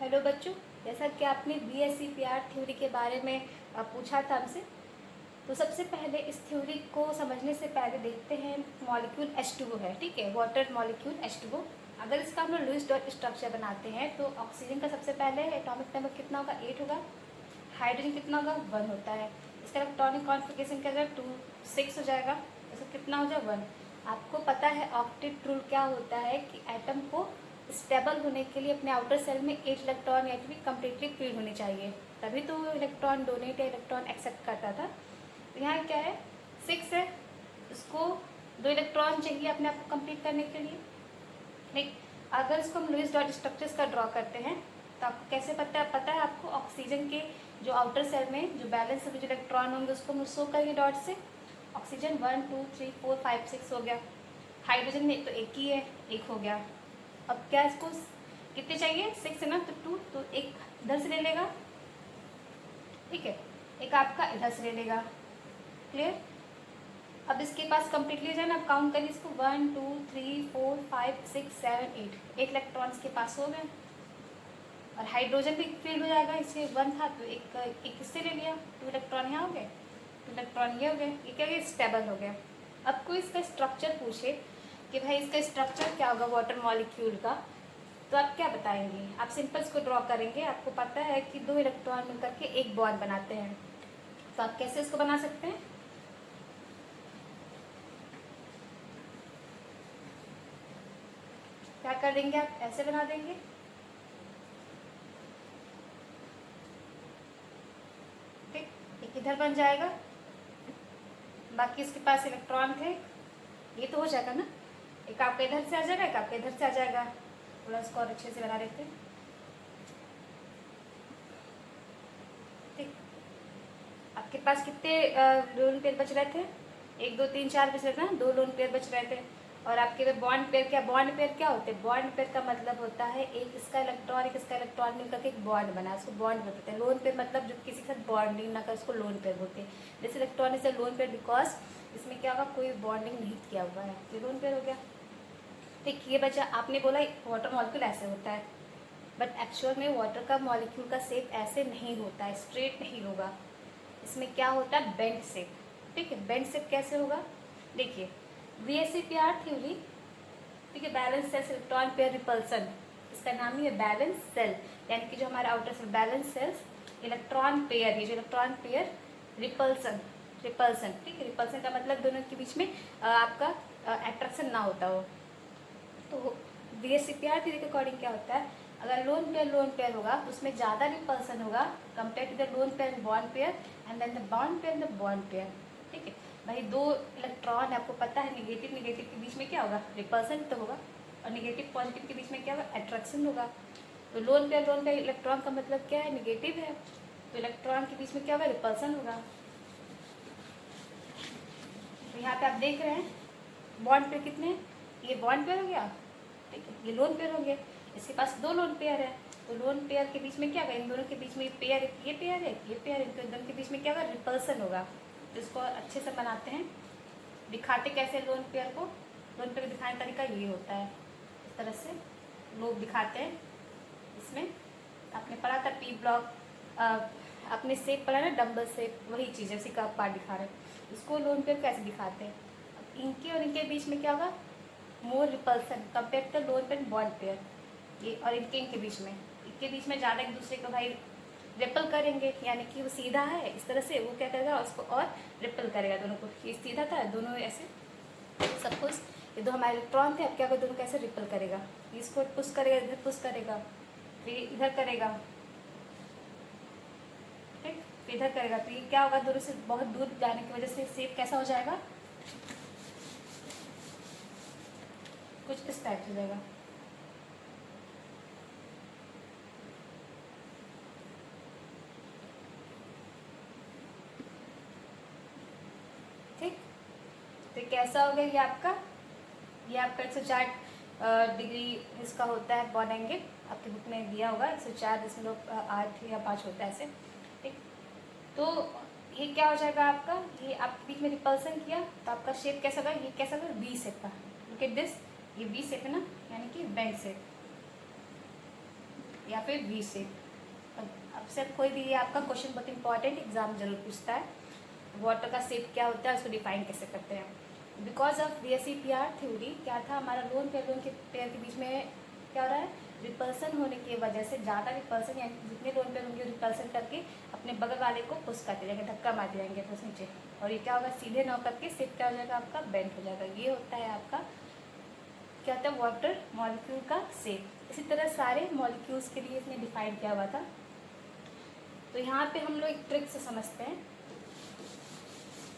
Hello बच्चों, जैसा कि आपने BSc-PR थ्योरी के बारे में पूछा था हमसे, तो सबसे पहले इस थ्योरी को समझने से पहले देखते हैं मॉलिक्यूल H2O है, ठीक है, वाटर मॉलिक्यूल H2O। अगर इसका हम लोग लुईस डॉट स्ट्रक्चर बनाते हैं तो ऑक्सीजन का सबसे पहले एटॉमिक नंबर कितना होगा, 8 होगा। हाइड्रोजन कितना होगा, 1 होता है। इसका इलेक्ट्रॉनिक कॉन्फिगरेशन क्या होगा, 2 6 हो जाएगा। इसका कितना हो जाए, 1। आपको पता है ऑक्टेट रूल क्या होता है कि एटम को स्टेबल होने के लिए अपने आउटर सेल में 8 इलेक्ट्रॉन या भी कम्प्लीटली फील्ड होनी चाहिए, तभी तो वो इलेक्ट्रॉन डोनेट या इलेक्ट्रॉन एक्सेप्ट करता था। तो यहाँ क्या है, 6 है, इसको 2 इलेक्ट्रॉन चाहिए अपने आप को कंप्लीट करने के लिए। ठीक, अगर इसको हम लुईस डॉट स्ट्रक्चर्स का ड्रॉ करते हैं तो आपको कैसे पता है आपको ऑक्सीजन के जो आउटर सेल में जो बैलेंस जो इलेक्ट्रॉन होंगे उसको हम शो करेंगे डॉट से। ऑक्सीजन 1 2 3 4 5 6 हो गया। हाइड्रोजन में तो एक ही है, 1 हो गया। अब क्या इसको कितने चाहिए, 6 है ना, तो 2, तो एक इधर से ले लेगा, ठीक है, एक आपका इधर से ले लेगा। क्लियर। अब इसके पास कंप्लीटली जाए ना, अब काउंट करिए इसको, 1 2 3 4 5 6 7 8 एक इलेक्ट्रॉन्स के पास हो गए। और हाइड्रोजन भी फील्ड हो जाएगा, इसे 1 था तो एक इससे ले लिया, 2 इलेक्ट्रॉन यहाँ हो गए, 2 इलेक्ट्रॉन ये हो गए, ये क्या हो गया, स्टेबल हो गया। अब कोई इसका स्ट्रक्चर पूछे कि भाई इसका स्ट्रक्चर क्या होगा वाटर मॉलिक्यूल का, तो आप क्या बताएंगे, आप सिंपल्स को ड्रॉ करेंगे। आपको पता है कि 2 इलेक्ट्रॉन मिलकर के एक बॉन्ड बनाते हैं, तो आप कैसे इसको बना सकते हैं, क्या कर देंगे, आप ऐसे बना देंगे। ठीक, एक इधर बन जाएगा, बाकी इसके पास इलेक्ट्रॉन थे, ये तो हो जाएगा ना, एक आपका इधर से आ जाएगा, एक आपका इधर से आ जाएगा। थोड़ा इसको और अच्छे से बना देते हैं। ठीक, आपके पास कितने लोन पेयर बच रहे थे, 1 2 3 4 बच रहे थे ना, 2 लोन पेयर बच रहे थे। और आपके बॉन्ड पेयर क्या, बॉन्ड पेयर क्या होते हैं, बॉन्ड पेयर का मतलब होता है एक इसका इलेक्ट्रॉन एक इसका इलेक्ट्रॉन मिलकर के एक बॉन्ड बना, उसको बॉन्ड बोलते हैं। लोन पेयर मतलब जो किसी के साथ बॉन्डिंग ना कर, उसको लोन पेयर बोलते हैं। This electron is a lone pair because इसमें क्या होगा, कोई बॉन्डिंग नहीं किया हुआ है, ये लोन पेयर हो गया। ठीक, ये बचा, आपने बोला वाटर मॉलिक्यूल ऐसे होता है, बट एक्चुअल में वाटर का मॉलिक्यूल का शेप ऐसे नहीं होता है, स्ट्रेट नहीं होगा, इसमें क्या होता है, बेंड शेप। ठीक है, बेंड शेप कैसे होगा, देखिए BSc-PR थ्योरी, ठीक है, valence shells electron pair repulsion, इसका नाम ही है बैलेंस सेल, यानी कि जो हमारा outer shell valence shells electron pair, ये जो इलेक्ट्रॉन पेयर रिपल्सन, रिपल्सन, ठीक है, रिपल्सन का मतलब दोनों के बीच में आपका अट्रैक्शन ना होता हो। तो BSc-PR थ्योरी के अकॉर्डिंग क्या होता है, अगर लोन पेयर होगा तो उसमें ज़्यादा रिपल्सन होगा compare to the lone pair and bond pair and then the bond pair and the bond pair. ठीक है भाई, 2 इलेक्ट्रॉन आपको पता है, निगेटिव के बीच में क्या होगा, रिपल्सन तो होगा, और निगेटिव पॉजिटिव के बीच में क्या होगा, अट्रैक्शन होगा। तो लोन पेयर इलेक्ट्रॉन का मतलब क्या है, निगेटिव है, तो इलेक्ट्रॉन के बीच में क्या होगा, रिपल्सन होगा। तो यहाँ पे आप देख रहे हैं बॉन्ड पेयर कितने हैं, ये बॉन्ड पेयर हो गया, ठीक है, ये लोन पेयर हो गया, इसके पास 2 लोन पेयर है, तो लोन पेयर के बीच में क्या होगा, इन दोनों के बीच में पेयर, ये पेयर है, ये पेयर है, तो इन दोनों के बीच में क्या होगा, रिपल्सन होगा। तो इसको अच्छे से बनाते हैं, दिखाते कैसे लोन पेयर को, लोन पेयर दिखाने का तरीका ये होता है, इस तरह से लोग दिखाते हैं। इसमें आपने पढ़ा था P ब्लॉक, अपने शेप पढ़ा ना, डम्बल शेप, वही चीज़ है, उसी का पार्ट दिखा रहे हैं। इसको लोन पेयर कैसे दिखाते हैं, इनके और इनके बीच में क्या होगा, more repulsion compare to lone pair bond pair, ये और इनके बीच में ज़्यादा एक दूसरे को भाई रिपल करेंगे, यानी कि वो सीधा है इस तरह से, वो क्या करेगा उसको और रिपल करेगा दोनों को, ये सीधा था, दोनों ऐसे, सपोज ये 2 हमारे इलेक्ट्रॉन थे, अब क्या होगा, दोनों कैसे रिपल करेगा, इसको पुश करेगा, इधर पुश करेगा, फिर इधर करेगा, ठीक, फिर इधर करेगा, तो ये क्या होगा, दोनों से बहुत दूर जाने की वजह से शेप कैसा हो जाएगा, कुछ इस टाइप हो जाएगा। ठीक, तो कैसा हो गया, ये आपका 104 डिग्री इसका होता है बॉन्ड एंगल, आपके बुक में दिया होगा 104.8 या 5 होता है ऐसे। ठीक, तो ये क्या हो जाएगा आपका, ये आपके बीच में रिपल्सन किया तो आपका शेप कैसा होगा, ये कैसा होगा, V शेप का, लुक एट दिस, ये V शेप है ना, यानी कि बेंड शेप। या फिर वी शेप। अब से कोई भी ये आपका क्वेश्चन बहुत इंपॉर्टेंट एग्जाम जरूर पूछता है, वाटर का शेप क्या होता है, उसको डिफाइन कैसे करते हैं। बिकॉज ऑफ VSEPR थ्योरी क्या था, हमारा लोन के पेयर के बीच में क्या हो रहा है, रिपल्सन होने की वजह से ज़्यादा रिपल्सन, यानी जितने लोन पेयर होंगे रिपल्सन करके अपने बगल वाले को पुश करते जाएंगे, धक्का मारते जाएंगे बस नीचे, और ये क्या होगा, सीधे न करके शेप क्या हो जाएगा आपका, बेंड हो जाएगा। ये होता है आपका क्या होता है, वाटर मॉलिक्यूल का शेप। इसी तरह सारे मॉलिक्यूल्स के लिए इसने डिफाइन किया हुआ था। तो यहाँ पे हम लोग एक ट्रिक से समझते हैं,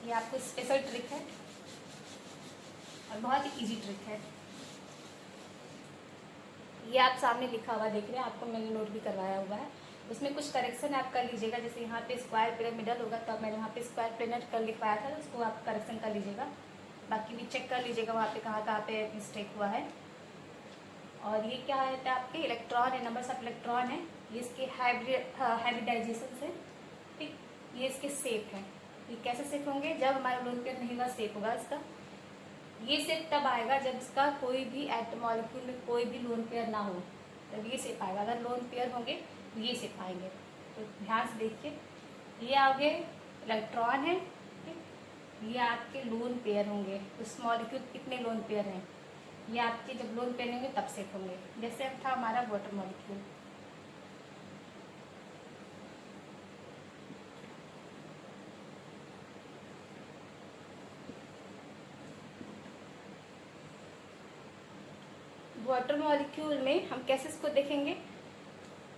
ये आपको स्पेशल ट्रिक है और बहुत ही इजी ट्रिक है। ये आप सामने लिखा हुआ देख रहे हैं, आपको मैंने नोट भी करवाया हुआ है, उसमें कुछ करेक्शन आप कर लीजिएगा। जैसे यहाँ पे स्क्वायर पिरामिडल होगा, तो मैंने वहाँ पे स्क्वायर प्लेनेट कर लिखवाया था, तो उसको आप करेक्शन कर लीजिएगा। बाकी भी चेक कर लीजिएगा वहाँ पे कहाँ पे मिस्टेक हुआ है। और ये क्या है, आपके इलेक्ट्रॉन है, नंबर्स ऑफ इलेक्ट्रॉन है, ये इसके हाइब्रिडाइजेशन से, ठीक। ये इसके शेप है, ये कैसे शेप होंगे, जब हमारा लोन पेयर नहीं हुआ शेप होगा इसका। ये शेप तब आएगा जब इसका कोई भी एटम मॉलिक्यूल में कोई भी लोन पेयर ना हो, तब ये शेप आएगा। अगर लोन पेयर होंगे तो ये शेप आएंगे। तो ध्यान से देखिए, ये आगे इलेक्ट्रॉन है, ठीक। ये आपके लोन पेयर होंगे, उस मॉलिक्यूल कितने लोन पेयर हैं, ये आपके जब लोन पेयर होंगे तब शेप होंगे। जैसे अब था हमारा वाटर मॉलिक्यूल, वाटर मॉलिक्यूल में हम कैसे इसको देखेंगे,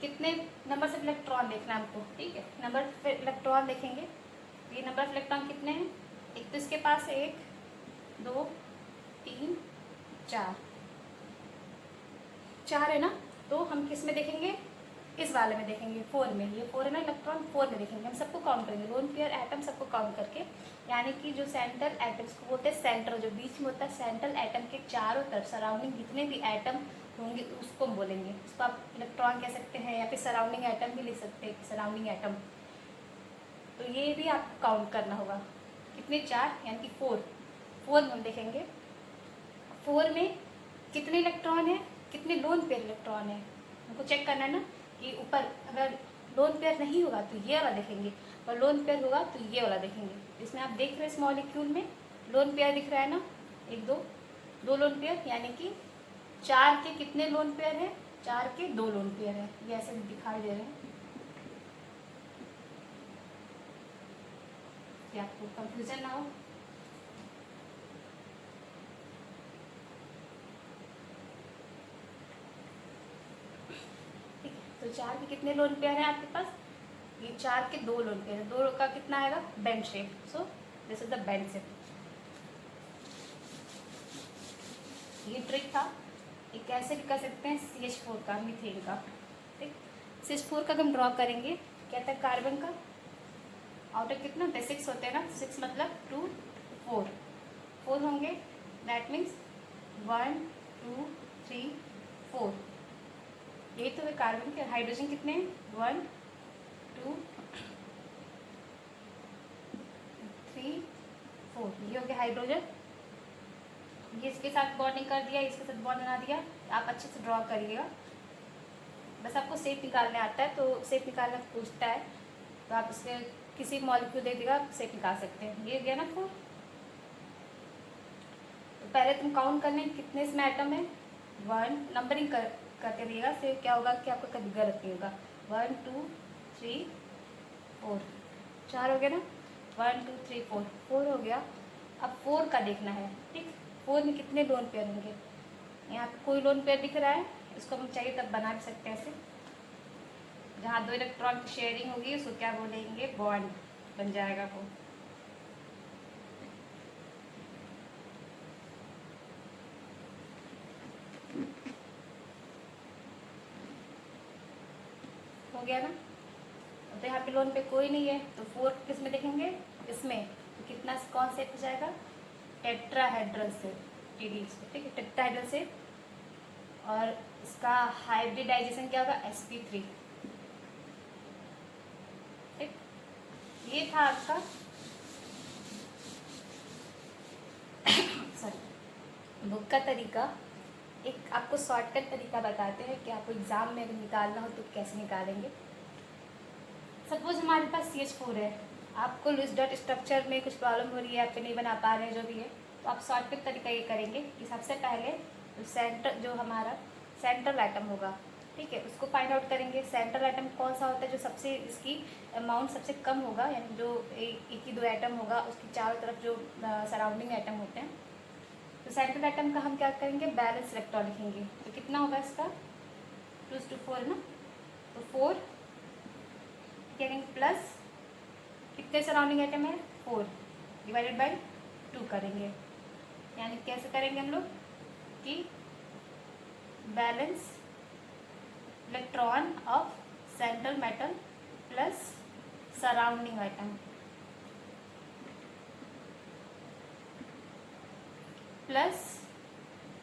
कितने नंबर ऑफ इलेक्ट्रॉन देखना है हमको, ठीक है। नंबर ऑफ इलेक्ट्रॉन देखेंगे, ये नंबर ऑफ इलेक्ट्रॉन कितने हैं, एक तो इसके पास है 1 2 3 4 है ना। तो हम किस में देखेंगे, इस वाले में देखेंगे, 4 में। ये 4 है ना इलेक्ट्रॉन, 4 में देखेंगे। हम सबको काउंट करेंगे, लोन पेयर एटम सबको काउंट करके, यानी कि जो सेंट्रल एटम्स को बोलते हैं, सेंटर जो बीच में होता है, सेंट्रल एटम के चारों तरफ सराउंडिंग जितने भी एटम होंगे उसको हम बोलेंगे। उसको आप इलेक्ट्रॉन कह सकते हैं या फिर सराउंडिंग एटम भी लिख सकते हैं, सराउंडिंग एटम। तो ये भी आपको काउंट करना होगा, कितने, 4, यानी कि 4 में हम देखेंगे। 4 में कितने इलेक्ट्रॉन है, कितने लोन पेयर इलेक्ट्रॉन है, हमको चेक करना है ना। कि ऊपर अगर लोन पेयर नहीं होगा तो ये वाला देखेंगे, और लोन पेयर होगा तो ये वाला देखेंगे। इसमें आप देख रहे हैं इस मॉलिक्यूल में लोन पेयर दिख रहा है ना, 1 2 लोन पेयर, यानी कि 4 के कितने लोन पेयर है, 4 के 2 लोन पेयर है। ये ऐसे दिखाई दे रहे हैं कि आपको कंफ्यूजन ना हो। तो 4 के कितने लोन पेयर हैं आपके पास, ये 4 के 2 लोन पेयर है, 2 का कितना आएगा, bend shape. So this is the bend shape. ये ट्रिक था। ये कैसे भी कर सकते हैं, CH4 का, मीथेन का, ठीक। CH4 का हम ड्रॉ करेंगे, क्या था, कार्बन का आउटर कितना, 6 होते हैं ना, 6 मतलब 2 4 होंगे, दैट मीन्स 1 2 3 4। यही तो है कार्बन के। हाइड्रोजन कितने हैं, 1 2 3 4, ये हो गया हाइड्रोजन। ये इसके साथ बॉन्डिंग कर दिया, इसके साथ बॉन्ड बना दिया। आप अच्छे से ड्रॉ करिएगा, बस आपको शेप निकालने आता है। तो शेप निकालना पूछता है तो आप इसके किसी मॉलिक्यूल दे देगा, शेप निकाल सकते हैं। ये गया ना 4। तो पहले तुम काउंट करने कितने इसमें आइटम है, 1 नंबरिंग करके दिएगा, फिर क्या होगा कि आपका कभी गलत नहीं होगा। 1 2 3 4, 4 हो गया ना, 1 2 3 4 हो गया। अब 4 का देखना है, ठीक। 4 में कितने लोन पेयर होंगे, यहाँ पे कोई लोन पेयर दिख रहा है, इसको हम चाहिए तब बना भी सकते हैं ऐसे। जहाँ 2 इलेक्ट्रॉन की शेयरिंग होगी उसको क्या बोलेंगे, बॉन्ड बन जाएगा वो। हो गया ना। तो यहाँ पे लोन पे कोई नहीं है, तो 4 किस में देखेंगे, इसमें। तो कितना, कौन से हो जाएगा, टेट्राहेड्रल से, TD, ठीक है, टेट्राहेड्रल से। और इसका हाइब्रिडाइजेशन क्या होगा, sp3, ठीक। ये था आपका सॉरी बुक का तरीका एक आपको शॉर्टकट तरीका बताते हैं कि आपको एग्ज़ाम में अगर निकालना हो तो कैसे निकालेंगे। सपोज हमारे पास CH4 है, आपको लूज डॉट स्ट्रक्चर में कुछ प्रॉब्लम हो रही है, आप नहीं बना पा रहे हैं, जो भी है, तो आप शॉर्टकट तरीका ये करेंगे कि सबसे पहले जो हमारा सेंट्रल एटम होगा, ठीक है, उसको फाइंड आउट करेंगे। सेंट्रल एटम कौन सा होता है, जो सबसे इसकी अमाउंट सबसे कम होगा, यानी जो एक ही दो एटम होगा, उसकी चारों तरफ जो सराउंडिंग एटम होते हैं। तो सेंट्रल एटम का हम क्या करेंगे, बैलेंस इलेक्ट्रॉन लिखेंगे। तो कितना होगा इसका, 2 to 4 ना, तो 4 करेंगे प्लस कितने सराउंडिंग एटम है, 4 डिवाइडेड बाई 2 करेंगे। यानी कैसे करेंगे हम लोग कि balance electron of central metal plus surrounding atom plus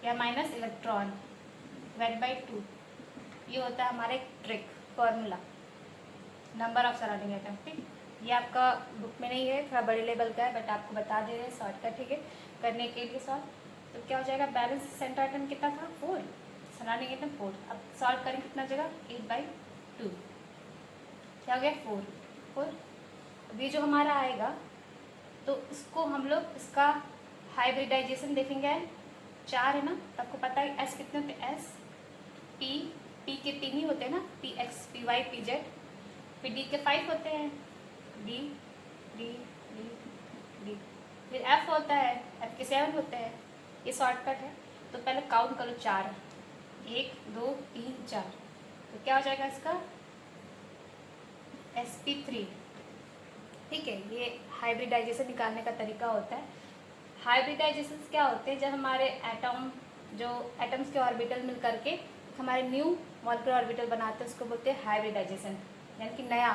या माइनस इलेक्ट्रॉन डिवाइड बाई 2। ये होता है हमारा एक trick formula, number of surrounding atom. ठीक, ये आपका बुक में नहीं है, थोड़ा बड़े लेवल का है, बट आपको बता दे रहे हैं शॉर्टकट, ठीक है, करने के लिए सॉल्व। तो क्या हो जाएगा, बैलेंस सेंट्रल एटम कितना था, 4, सराउंडिंग एटम 4। अब सॉल्व करें कितना जगह, 8/2, क्या हो गया 4। अब ये जो हमारा आएगा तो इसको हम लोग इसका हाइब्रिडाइजेशन देखेंगे। 4 है ना, आपको पता है एस कितने होते हैं, एस पी के 3 ही होते हैं ना, PX PY PZ, फिर डी के 5 होते हैं, डी डी डी डी, फिर एफ होता है, एफ के 7 होते हैं। ये शॉर्टकट है, तो पहले काउंट करो 4, 1 2 3 4, तो क्या हो जाएगा इसका sp3। ठीक है, ये हाइब्रिडाइजेशन निकालने का तरीका होता है। हाइब्रिडाइजेशन क्या होते हैं, जब हमारे एटम जो एटम्स के ऑर्बिटल मिल करके हमारे न्यू मॉलिक्यूलर ऑर्बिटल बनाते हैं, उसको बोलते हैं हाइब्रिडाइजेशन। यानी कि नया,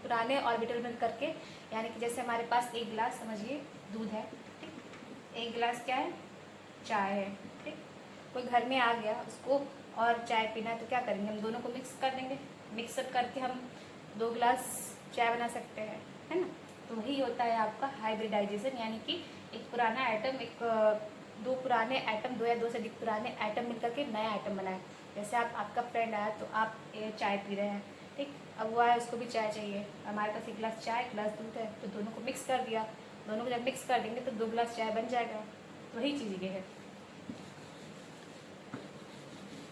पुराने ऑर्बिटल मिल करके, यानी कि जैसे हमारे पास एक गिलास समझिए दूध है, ठीक, एक गिलास क्या है, चाय है, ठीक, कोई घर में आ गया, उसको और चाय पीना है, तो क्या करेंगे, हम दोनों को मिक्स कर देंगे, मिक्सअप करके हम 2 गिलास चाय बना सकते हैं, है ना। तो वही होता है आपका हाइब्रिडाइजेशन, यानी कि एक पुराना एटम, दो पुराने एटम, 2 या 2 से अधिक पुराने एटम मिल करके नया एटम बनाए। जैसे आपका फ्रेंड आया तो आप चाय पी रहे हैं, ठीक, अब वो आया, उसको भी चाय चाहिए, हमारे पास 1 गिलास चाय 1 गिलास दूध है, तो दोनों को मिक्स कर दिया, दोनों को जब मिक्स कर देंगे तो 2 गिलास चाय बन जाएगा। वही चीज़ ये है,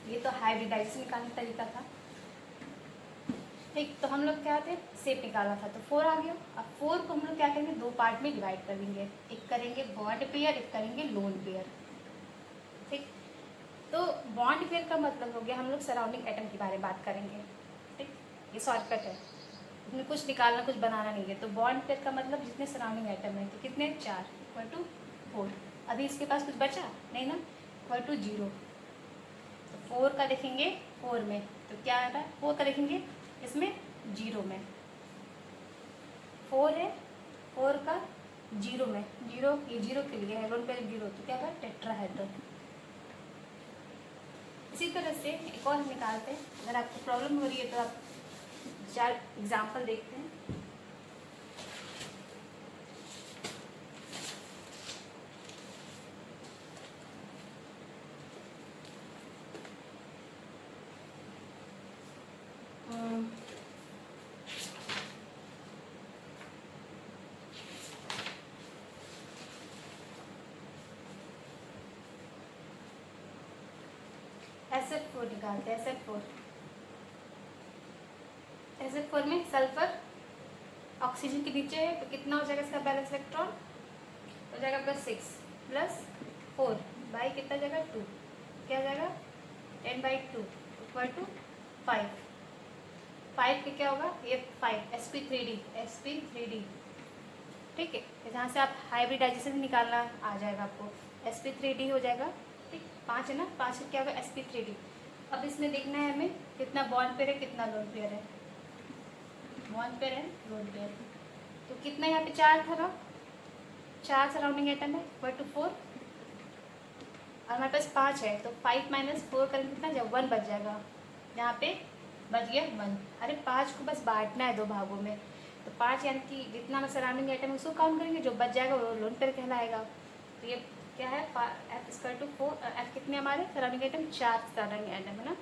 ये तो हाइब्रिडाइजेशन निकालने का तरीका था। ठीक, तो हम लोग क्या थे, शेप निकाला था, तो 4 आ गया। अब 4 को हम लोग क्या करेंगे, 2 पार्ट में डिवाइड कर देंगे, एक करेंगे बॉन्ड पेयर, एक करेंगे लोन पेयर। ठीक, तो बॉन्ड पेयर का मतलब हो गया, हम लोग सराउंडिंग एटम के बारे में बात करेंगे। ठीक, ये शॉर्टकट है, इसमें कुछ निकालना कुछ बनाना नहीं है। तो बॉन्ड पेयर का मतलब जितने सराउंडिंग एटम है, तो कितने, 4 = 4। अभी इसके पास कुछ बचा नहीं ना, = 0। तो 4 का देखेंगे 4 में, तो क्या आ रहा है, 4 का देखेंगे इसमें 0 में, 4 है, 4 का 0 में, 0 ये 0 के लिए है, लोन पेयर 0, तो क्या है, टेट्राहेड्रल। इसी तरह से एक और निकालते हैं। अगर आपको प्रॉब्लम हो रही है तो आप 4 एग्जाम्पल देखते हैं। SF4 निकालते हैं। SF4 में सल्फर ऑक्सीजन के नीचे है, तो कितना हो जाएगा इसका बैलेंस इलेक्ट्रॉन, हो जाएगा +6 + 4 बाई कितना जाएगा 2, क्या हो जाएगा 10/2 = 5। 5 के क्या होगा, ये 5 sp3d। ठीक है, जहाँ से आप हाइब्रिडाइजेशन निकालना आ जाएगा आपको, sp3d हो जाएगा। ठीक, 5 है ना, 5 से क्या होगा sp3d। अब इसमें देखना है हमें कितना बॉन्ड पेयर है, कितना लोन पेयर है, बॉन्ड पेयर है, लोन पेयर, तो कितना यहाँ पे 4 था ना, 4 सराउंडिंग एटम है, = 4, और हमारे पास 5 है, तो 5 - 4 करेंगे कितना जब 1 बच जाएगा, यहाँ पे बच गया 1। अरे 5 को बस बांटना है 2 भागों में, तो 5 यानी कि जितना सराउंडिंग आइटम है उसको काउंट करेंगे, जो बच जाएगा वो लोन पेयर कहलाएगा। तो ये क्या है, एफ स्क्वायर टू 4, एफ कितने हमारे सराउंडिंग आइटम, 4 सराउंडिंग आइटम है ना,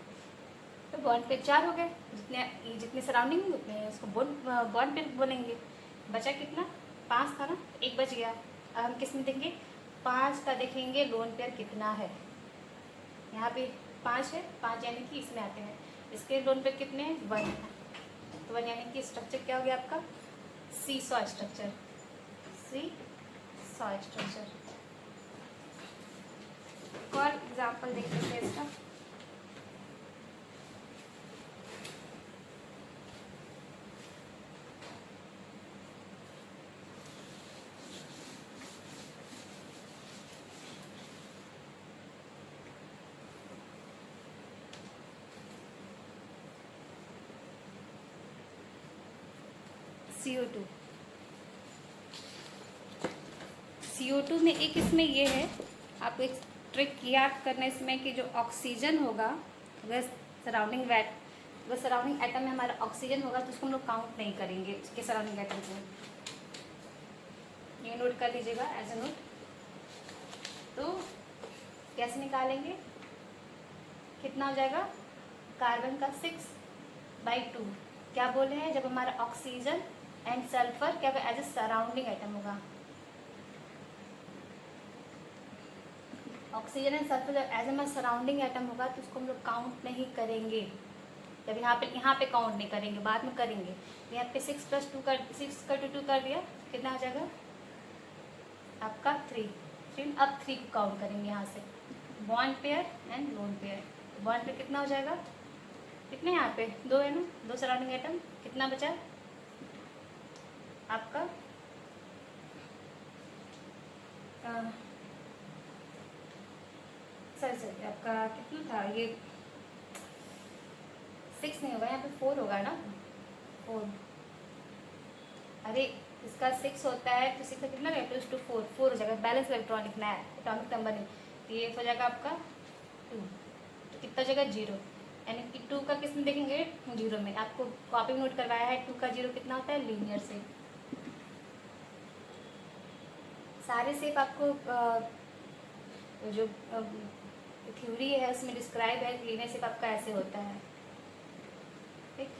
तो बॉन्ड पे 4 हो गए, जितने सराउंडिंग होंगे उतने उसको बॉन्ड पे बोलेंगे। बचा कितना, 5 था ना, एक बच गया। अब हम किस में देंगे, 5 का देखेंगे लोन पेयर कितना है, यहाँ पे 5 है, 5 यानी कि इसमें आते हैं, इसके लोन पेयर कितने हैं, 1 है, तो 1 यानी कि स्ट्रक्चर क्या हो गया आपका, सी सॉ स्ट्रक्चर, सी सॉ स्ट्रक्चर। और एग्जाम्पल देख लेते हैं इसका। CO2, CO2 में एक इसमें ये है, आपको एक ट्रिक याद करना है इसमें कि जो ऑक्सीजन होगा, अगर सराउंडिंग एटम में हमारा ऑक्सीजन होगा तो उसको हम लोग काउंट नहीं करेंगे, उसके सराउंडिंग एटम को, ये नोट कर लीजिएगा एज ए नोट। तो कैसे निकालेंगे, कितना हो जाएगा, कार्बन का 6/2, क्या बोले हैं, जब हमारा ऑक्सीजन एंड सल्फर क्या एज ए सराउंडिंग आइटम होगा, ऑक्सीजन एंड सल्फर जब एज ए सराउंडिंग आइटम होगा तो उसको हम लोग काउंट नहीं करेंगे, जब यहाँ पे काउंट नहीं करेंगे, बाद में करेंगे। यहाँ पे 6 + 2 कर 6 का 2 कर दिया, कितना हो जाएगा आपका 3। अब 3 को काउंट करेंगे यहाँ से, bond pair and loan pair. Bond pair कितना हो जाएगा, कितने यहाँ पे 2 है ना, 2 सराउंडिंग आइटम, कितना बचा आपका सर आपका कितना था ये, 6 नहीं होगा, यहाँ पे 4 होगा ना, 4, अरे इसका 6 होता है तो 6 का कितना रहेगा, 2 to 4, 4 हो जाएगा, बैलेंस इलेक्ट्रॉन लिखना है, एटॉमिक नंबर नहीं, तो ये हो जाएगा आपका 2, तो कितना जगह 0, यानी कि 2 का किस में देखेंगे, 0 में। आपको कॉपी में नोट करवाया है 2 का 0 कितना होता है, लीनियर शेप। सारे शेप आपको जो थ्योरी है उसमें डिस्क्राइब है, लीनियर शेप आपका ऐसे होता है, ठीक।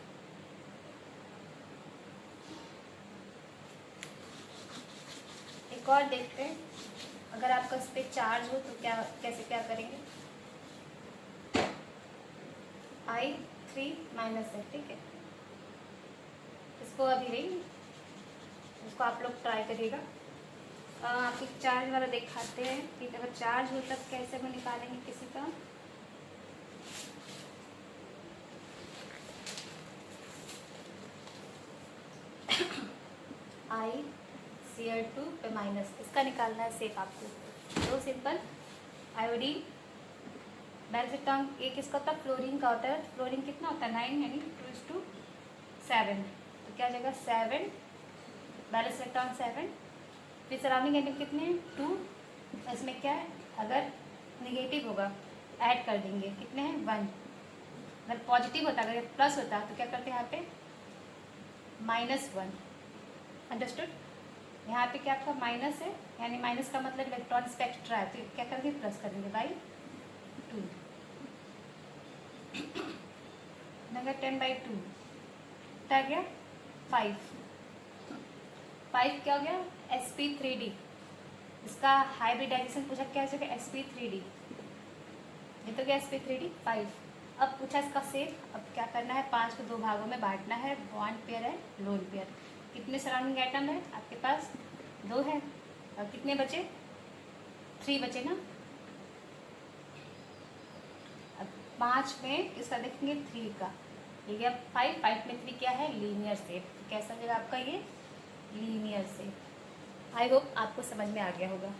एक और देखते हैं, अगर आपका इस पर चार्ज हो तो क्या करेंगे, I3 - है, ठीक है, इसको अभी नहीं, इसको आप लोग ट्राई करिएगा। आपको चार्ज वाला दिखाते हैं कि अगर चार्ज हो तब कैसे वो निकालेंगे किसी का, ICl2 पे माइनस, इसका निकालना है शेप आपको, तो सिंपल, आयोडीन बैलेंस इलेक्ट्रॉन एक इसका होता है, फ्लोरीन का होता है, फ्लोरीन कितना होता है 9, यानी 2:7, तो क्या हो जाएगा 7, बैलेंस इलेक्ट्रॉन 7, फिर सराउंडिंग एटम कितने हैं 2, इसमें क्या है, अगर नेगेटिव होगा ऐड कर देंगे, कितने हैं 1, अगर पॉजिटिव होता, अगर प्लस होता तो क्या करते हैं यहाँ पे -1, अंडरस्टूड। यहाँ पे क्या आपका माइनस है, यानी माइनस का मतलब इलेक्ट्रॉन स्पेक्ट्रा है, तो क्या करेंगे प्लस करेंगे बाई 2, अगर 10/2 क्या गया 5 क्या हो गया sp3d, इसका हाइब्रिडाइजेशन पूछा क्या हो जाएगा sp3d, ये तो गया sp3d 5। अब पूछा इसका शेप, अब क्या करना है 5 को 2 भागों में बांटना है, बॉन्ड पेयर है लोन पेयर। कितने सराउंडिंग एटम है आपके पास 2 है, और कितने बचे 3 बचे ना, अब 5 में इसका देखेंगे 3 का, ये गया 5 में 3 क्या है लीनियर शेप, कैसा जगह आपका ये लीनियर शेप। आई होप आपको समझ में आ गया होगा।